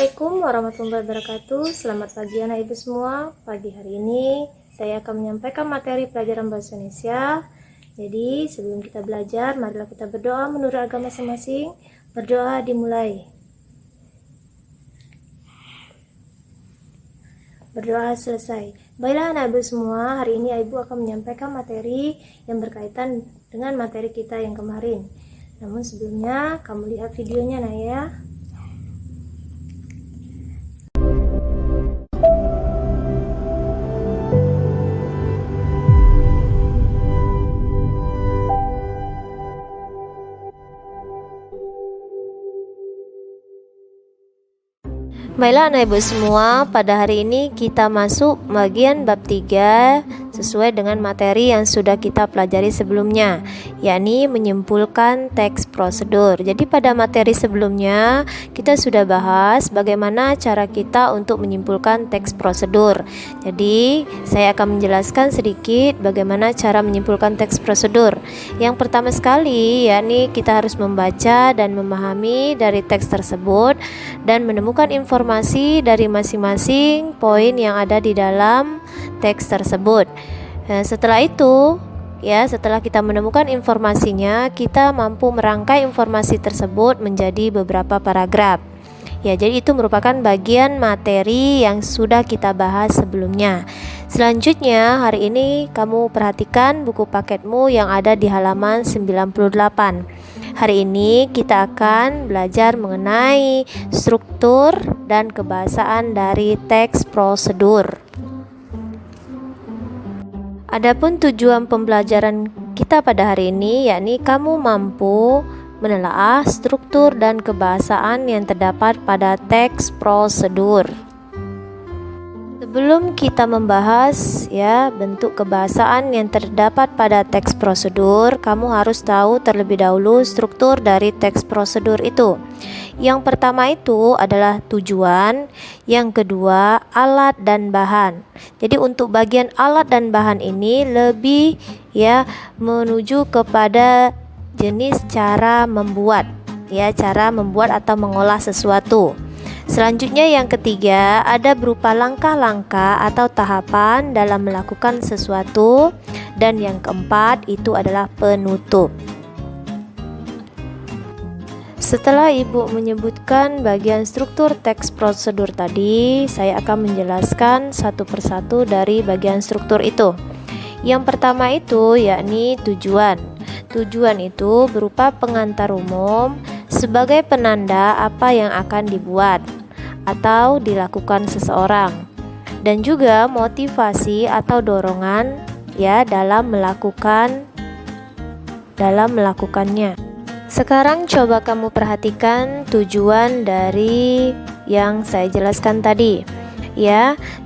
Assalamualaikum warahmatullahi wabarakatuh. Selamat pagi anak ibu semua. Pagi hari ini saya akan menyampaikan materi pelajaran bahasa Indonesia. Jadi sebelum kita belajar, marilah kita berdoa menurut agama masing-masing. Berdoa dimulai. Berdoa selesai. Baiklah anak ibu semua, hari ini ibu akan menyampaikan materi yang berkaitan dengan materi kita yang kemarin. Namun sebelumnya kamu lihat videonya nah ya. Baiklah anak ibu semua, pada hari ini kita masuk bagian bab 3 sesuai dengan materi yang sudah kita pelajari sebelumnya, yakni menyimpulkan teks prosedur. Jadi pada materi sebelumnya kita sudah bahas bagaimana cara kita untuk menyimpulkan teks prosedur. Jadi saya akan menjelaskan sedikit bagaimana cara menyimpulkan teks prosedur. Yang pertama sekali, yakni kita harus membaca dan memahami dari teks tersebut dan menemukan informasi dari masing-masing poin yang ada di dalam teks tersebut. Setelah itu, setelah kita menemukan informasinya, kita mampu merangkai informasi tersebut menjadi beberapa paragraf. Jadi itu merupakan bagian materi yang sudah kita bahas sebelumnya. Selanjutnya, hari ini kamu perhatikan buku paketmu yang ada di halaman 98. Hari ini kita akan belajar mengenai struktur dan kebahasaan dari teks prosedur. Adapun tujuan pembelajaran kita pada hari ini, yakni kamu mampu menelaah struktur dan kebahasaan yang terdapat pada teks prosedur. Sebelum kita membahas bentuk kebahasaan yang terdapat pada teks prosedur, kamu harus tahu terlebih dahulu struktur dari teks prosedur itu. Yang pertama itu adalah tujuan, yang kedua alat dan bahan. Jadi untuk bagian alat dan bahan ini lebih menuju kepada jenis cara membuat, cara membuat atau mengolah sesuatu. Selanjutnya yang ketiga ada berupa langkah-langkah atau tahapan dalam melakukan sesuatu, dan yang keempat itu adalah penutup. Setelah ibu menyebutkan bagian struktur teks prosedur tadi, saya akan menjelaskan satu persatu dari bagian struktur itu. Yang pertama itu yakni tujuan. Tujuan itu berupa pengantar umum sebagai penanda apa yang akan dibuat atau dilakukan seseorang, dan juga motivasi atau dorongan dalam melakukannya. Sekarang coba kamu perhatikan tujuan dari yang saya jelaskan tadi.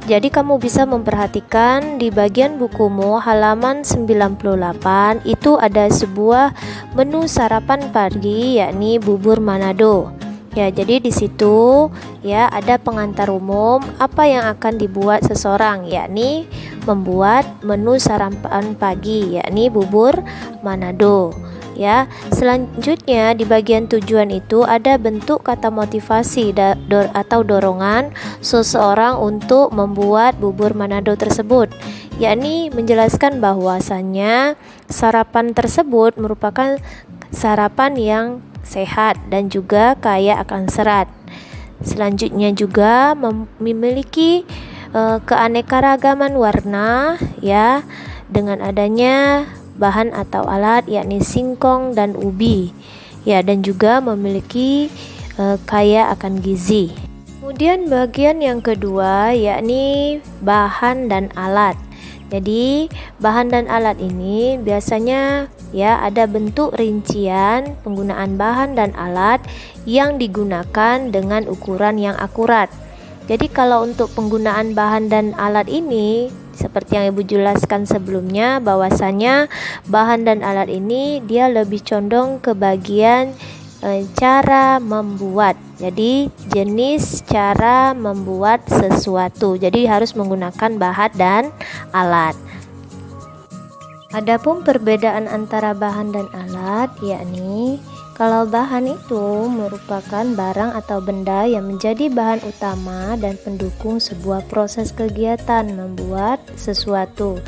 Jadi kamu bisa memperhatikan di bagian bukumu halaman 98 itu ada sebuah menu sarapan pagi, yakni bubur Manado. Jadi di situ ada pengantar umum apa yang akan dibuat seseorang, yakni membuat menu sarapan pagi, yakni bubur Manado. Selanjutnya di bagian tujuan itu ada bentuk kata motivasi atau dorongan seseorang untuk membuat bubur Manado tersebut, yakni menjelaskan bahwasannya sarapan tersebut merupakan sarapan yang sehat dan juga kaya akan serat. Selanjutnya juga memiliki keanekaragaman warna dengan adanya bahan atau alat yakni singkong dan ubi dan juga memiliki kaya akan gizi. Kemudian bagian yang kedua yakni bahan dan alat. Jadi bahan dan alat ini biasanya ada bentuk rincian penggunaan bahan dan alat yang digunakan dengan ukuran yang akurat. Jadi kalau untuk penggunaan bahan dan alat ini, seperti yang ibu jelaskan sebelumnya, bahwasanya bahan dan alat ini dia lebih condong ke bagian cara membuat. Jadi jenis cara membuat sesuatu. Jadi harus menggunakan bahan dan alat. Adapun perbedaan antara bahan dan alat, yakni Kalau bahan itu merupakan barang atau benda yang menjadi bahan utama dan pendukung sebuah proses kegiatan membuat sesuatu.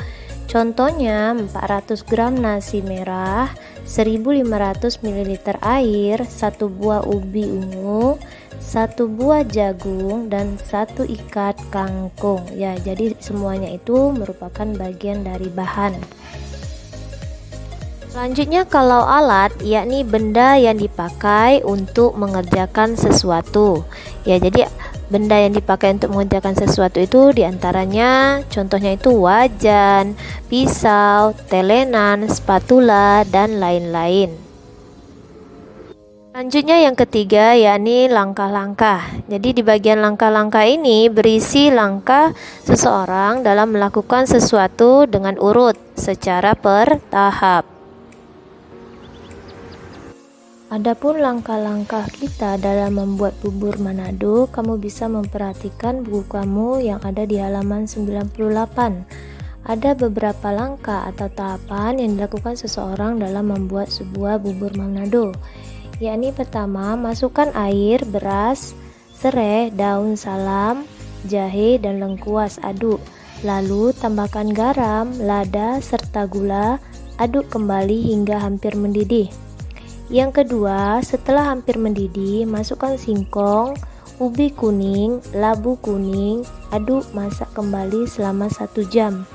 Contohnya 400 gram nasi merah, 1500 ml air, 1 buah ubi ungu, 1 buah jagung, dan 1 ikat kangkung. Ya, jadi semuanya itu merupakan bagian dari bahan. Selanjutnya kalau alat, yakni benda yang dipakai untuk mengerjakan sesuatu. Ya, jadi benda yang dipakai untuk mengerjakan sesuatu itu diantaranya contohnya itu wajan, pisau, telenan, spatula, dan lain-lain. Selanjutnya yang ketiga yakni langkah-langkah. Jadi di bagian langkah-langkah ini berisi langkah seseorang dalam melakukan sesuatu dengan urut secara bertahap. Adapun langkah-langkah kita dalam membuat bubur Manado, kamu bisa memperhatikan buku kamu yang ada di halaman 98. Ada beberapa langkah atau tahapan yang dilakukan seseorang dalam membuat sebuah bubur Manado. Yakni pertama, masukkan air, beras, serai, daun salam, jahe, dan lengkuas, aduk. Lalu tambahkan garam, lada, serta gula, aduk kembali hingga hampir mendidih. Yang kedua, setelah hampir mendidih, masukkan singkong, ubi kuning, labu kuning, aduk masak kembali selama 1 jam.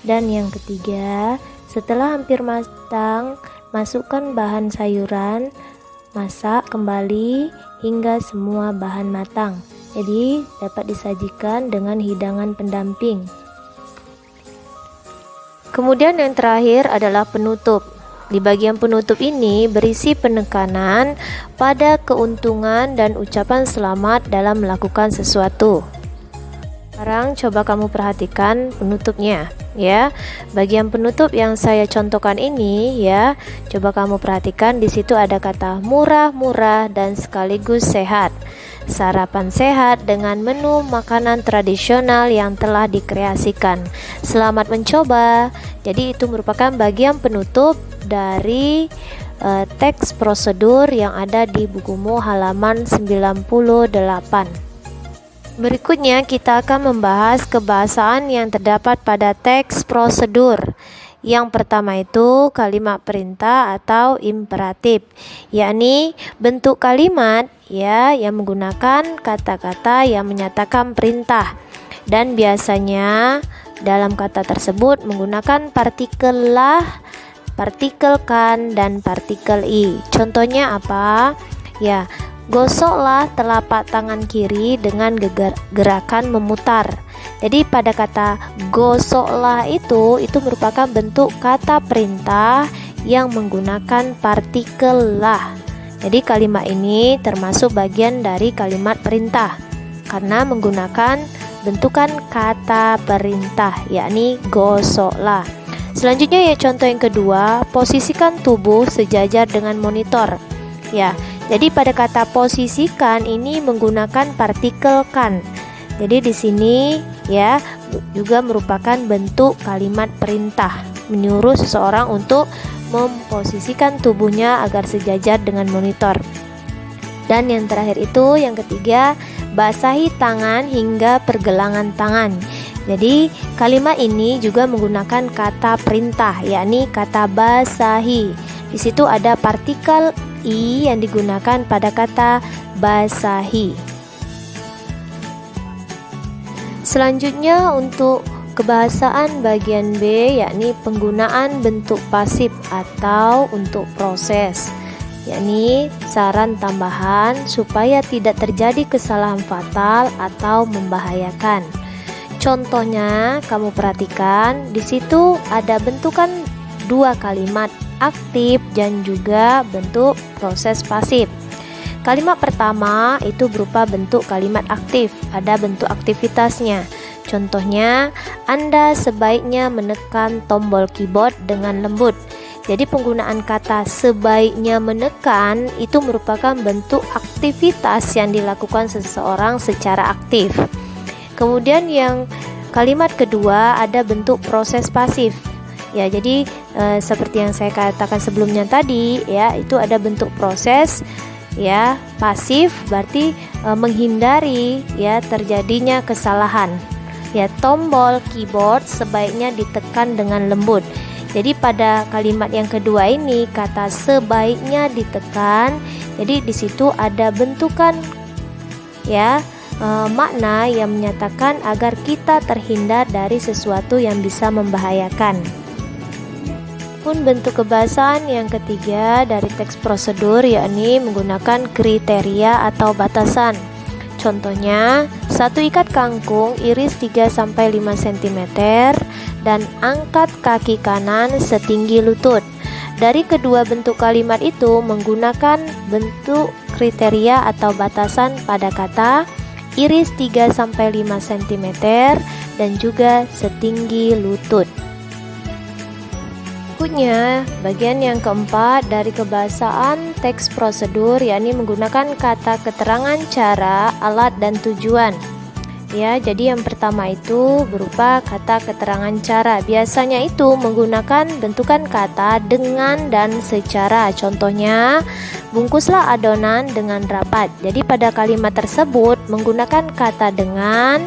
Dan yang ketiga, setelah hampir matang, masukkan bahan sayuran, masak kembali hingga semua bahan matang. Jadi dapat disajikan dengan hidangan pendamping. Kemudian yang terakhir adalah penutup. Di bagian penutup ini berisi penekanan pada keuntungan dan ucapan selamat dalam melakukan sesuatu. Sekarang coba kamu perhatikan penutupnya ya. Bagian penutup yang saya contohkan ini ya, coba kamu perhatikan di situ ada kata murah-murah dan sekaligus sehat. Sarapan sehat dengan menu makanan tradisional yang telah dikreasikan. Selamat mencoba. Jadi itu merupakan bagian penutup dari teks prosedur yang ada di bukumu halaman 98. Berikutnya kita akan membahas kebahasaan yang terdapat pada teks prosedur. Yang pertama itu kalimat perintah atau imperatif, yakni bentuk kalimat ya yang menggunakan kata-kata yang menyatakan perintah, dan biasanya dalam kata tersebut menggunakan partikel lah, partikel kan, dan partikel i. Contohnya apa? Ya, gosoklah telapak tangan kiri dengan gerakan memutar. Jadi pada kata gosoklah itu merupakan bentuk kata perintah yang menggunakan partikel lah. Jadi kalimat ini termasuk bagian dari kalimat perintah karena menggunakan bentukan kata perintah, yakni gosoklah. Selanjutnya ya contoh yang kedua, posisikan tubuh sejajar dengan monitor. Ya, jadi pada kata posisikan ini menggunakan partikel kan. Jadi di sini ya juga merupakan bentuk kalimat perintah, menyuruh seseorang untuk memposisikan tubuhnya agar sejajar dengan monitor. Dan yang terakhir itu yang ketiga, basahi tangan hingga pergelangan tangan. Jadi kalimat ini juga menggunakan kata perintah, yakni kata basahi. Di situ ada partikel i yang digunakan pada kata basahi. Selanjutnya untuk kebahasaan bagian B, yakni penggunaan bentuk pasif atau untuk proses, yakni saran tambahan supaya tidak terjadi kesalahan fatal atau membahayakan. Contohnya kamu perhatikan di situ ada bentukan 2 kalimat aktif dan juga bentuk proses pasif. Kalimat pertama itu berupa bentuk kalimat aktif, ada bentuk aktivitasnya. Contohnya, Anda sebaiknya menekan tombol keyboard dengan lembut. Jadi penggunaan kata sebaiknya menekan itu merupakan bentuk aktivitas yang dilakukan seseorang secara aktif. Kemudian yang kalimat kedua ada bentuk proses pasif. Ya, jadi seperti yang saya katakan sebelumnya tadi ya, itu ada bentuk proses ya. Pasif berarti menghindari ya terjadinya kesalahan. Ya, tombol keyboard sebaiknya ditekan dengan lembut. Jadi pada kalimat yang kedua ini kata sebaiknya ditekan. Jadi di situ ada bentukan ya makna yang menyatakan agar kita terhindar dari sesuatu yang bisa membahayakan. Pun bentuk kebahasaan yang ketiga dari teks prosedur yakni menggunakan kriteria atau batasan. Contohnya, satu ikat kangkung iris 3-5 cm dan angkat kaki kanan setinggi lutut. Dari kedua bentuk kalimat itu menggunakan bentuk kriteria atau batasan pada kata iris 3-5 cm dan juga setinggi lutut. Berikutnya, bagian yang keempat dari kebahasaan teks prosedur yakni menggunakan kata keterangan cara, alat, dan tujuan. Ya, jadi yang pertama itu berupa kata keterangan cara. Biasanya itu menggunakan bentukan kata dengan dan secara. Contohnya, bungkuslah adonan dengan rapat. Jadi pada kalimat tersebut menggunakan kata dengan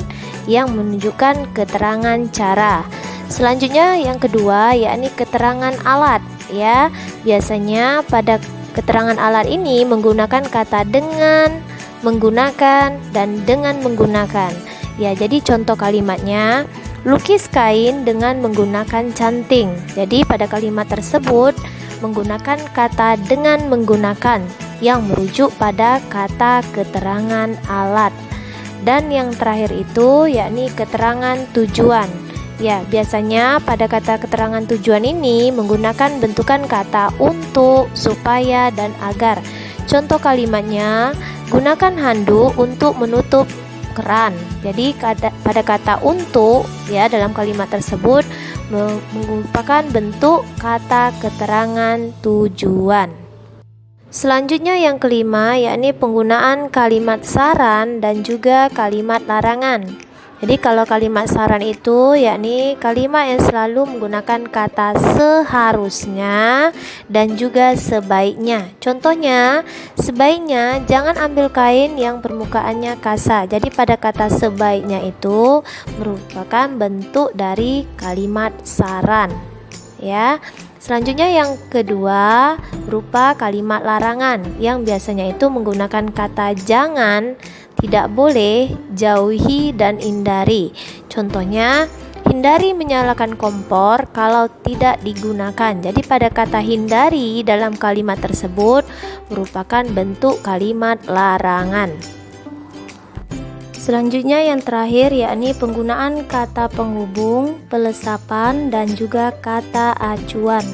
yang menunjukkan keterangan cara. Selanjutnya yang kedua yakni keterangan alat ya. Biasanya pada keterangan alat ini menggunakan kata dengan, menggunakan, dan dengan menggunakan. Ya, jadi contoh kalimatnya lukis kain dengan menggunakan canting. Jadi pada kalimat tersebut menggunakan kata dengan menggunakan yang merujuk pada kata keterangan alat. Dan yang terakhir itu yakni keterangan tujuan. Ya, biasanya pada kata keterangan tujuan ini menggunakan bentukan kata untuk, supaya, dan agar. Contoh kalimatnya, gunakan handuk untuk menutup keran. Jadi pada kata untuk ya dalam kalimat tersebut merupakan bentuk kata keterangan tujuan. Selanjutnya yang kelima yakni penggunaan kalimat saran dan juga kalimat larangan. Jadi kalau kalimat saran itu yakni kalimat yang selalu menggunakan kata seharusnya dan juga sebaiknya. Contohnya, sebaiknya jangan ambil kain yang permukaannya kasar. Jadi pada kata sebaiknya itu merupakan bentuk dari kalimat saran. Ya. Selanjutnya yang kedua berupa kalimat larangan yang biasanya itu menggunakan kata jangan, tidak boleh, jauhi, dan hindari. Contohnya, hindari menyalakan kompor kalau tidak digunakan. Jadi pada kata hindari dalam kalimat tersebut merupakan bentuk kalimat larangan. Selanjutnya yang terakhir yakni penggunaan kata penghubung, pelesapan, dan juga kata acuan.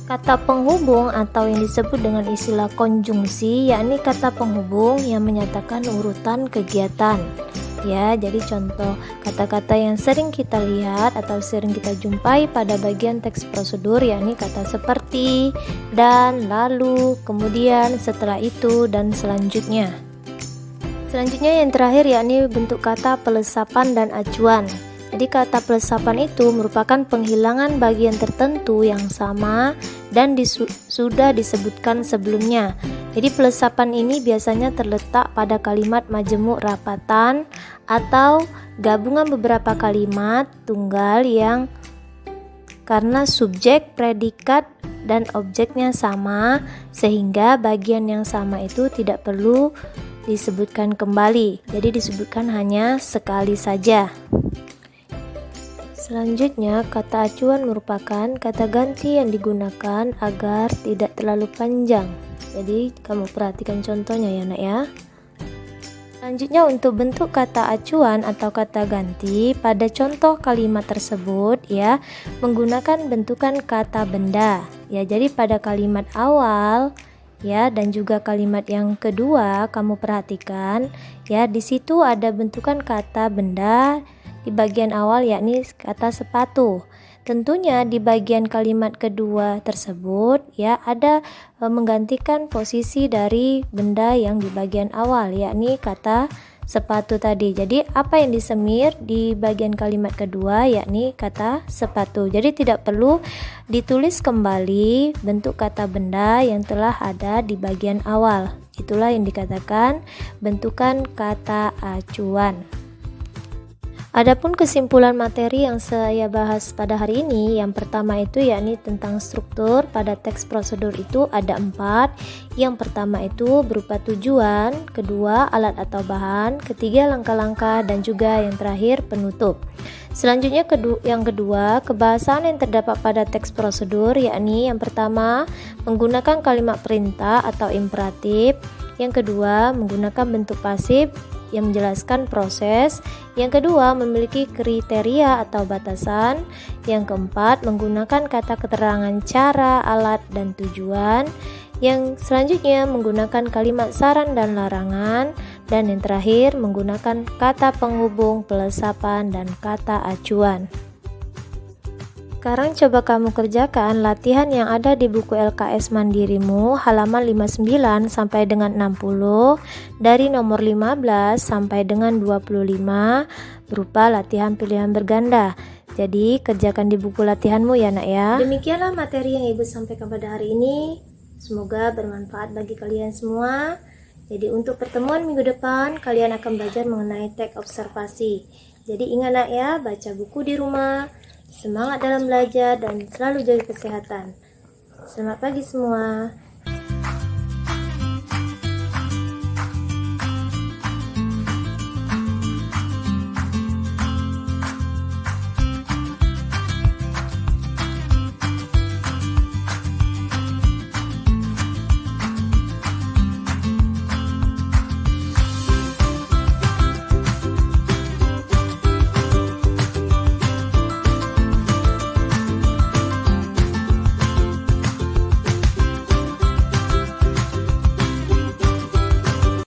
Kata penghubung atau yang disebut dengan istilah konjungsi yakni kata penghubung yang menyatakan urutan kegiatan. Ya, jadi contoh kata-kata yang sering kita lihat atau sering kita jumpai pada bagian teks prosedur yakni kata seperti, dan, lalu, kemudian, setelah itu, dan selanjutnya. Selanjutnya yang terakhir yakni bentuk kata pelesapan dan acuan. Jadi kata pelesapan itu merupakan penghilangan bagian tertentu yang sama dan sudah disebutkan sebelumnya. Jadi pelesapan ini biasanya terletak pada kalimat majemuk rapatan atau gabungan beberapa kalimat tunggal yang karena subjek, predikat, dan objeknya sama sehingga bagian yang sama itu tidak perlu disebutkan kembali. Jadi disebutkan hanya sekali saja. Selanjutnya, kata acuan merupakan kata ganti yang digunakan agar tidak terlalu panjang. Jadi, kamu perhatikan contohnya ya, Nak ya. Selanjutnya, untuk bentuk kata acuan atau kata ganti pada contoh kalimat tersebut ya, menggunakan bentukan kata benda. Ya, jadi pada kalimat awal ya dan juga kalimat yang kedua kamu perhatikan ya, di situ ada bentukan kata benda di bagian awal yakni kata sepatu. Tentunya di bagian kalimat kedua tersebut ya ada menggantikan posisi dari benda yang di bagian awal yakni kata sepatu tadi. Jadi apa yang disemir di bagian kalimat kedua yakni kata sepatu. Jadi tidak perlu ditulis kembali bentuk kata benda yang telah ada di bagian awal. Itulah yang dikatakan bentukan kata acuan. Adapun kesimpulan materi yang saya bahas pada hari ini, yang pertama itu yakni tentang struktur pada teks prosedur itu ada 4. Yang pertama itu berupa tujuan, kedua alat atau bahan, ketiga langkah-langkah, dan juga yang terakhir penutup. Selanjutnya yang kedua, kebahasaan yang terdapat pada teks prosedur yakni yang pertama menggunakan kalimat perintah atau imperatif, yang kedua menggunakan bentuk pasif yang menjelaskan proses, yang kedua memiliki kriteria atau batasan, yang keempat menggunakan kata keterangan cara, alat, dan tujuan, yang selanjutnya menggunakan kalimat saran dan larangan, dan yang terakhir menggunakan kata penghubung, pelesapan, dan kata acuan. Sekarang coba kamu kerjakan latihan yang ada di buku LKS Mandirimu halaman 59 sampai dengan 60 dari nomor 15 sampai dengan 25 berupa latihan pilihan berganda. Jadi kerjakan di buku latihanmu ya nak ya. Demikianlah materi yang Ibu sampaikan pada hari ini. Semoga bermanfaat bagi kalian semua. Jadi untuk pertemuan minggu depan kalian akan belajar mengenai teks observasi. Jadi ingat nak ya, baca buku di rumah. Semangat dalam belajar dan selalu jaga kesehatan. Selamat pagi semua.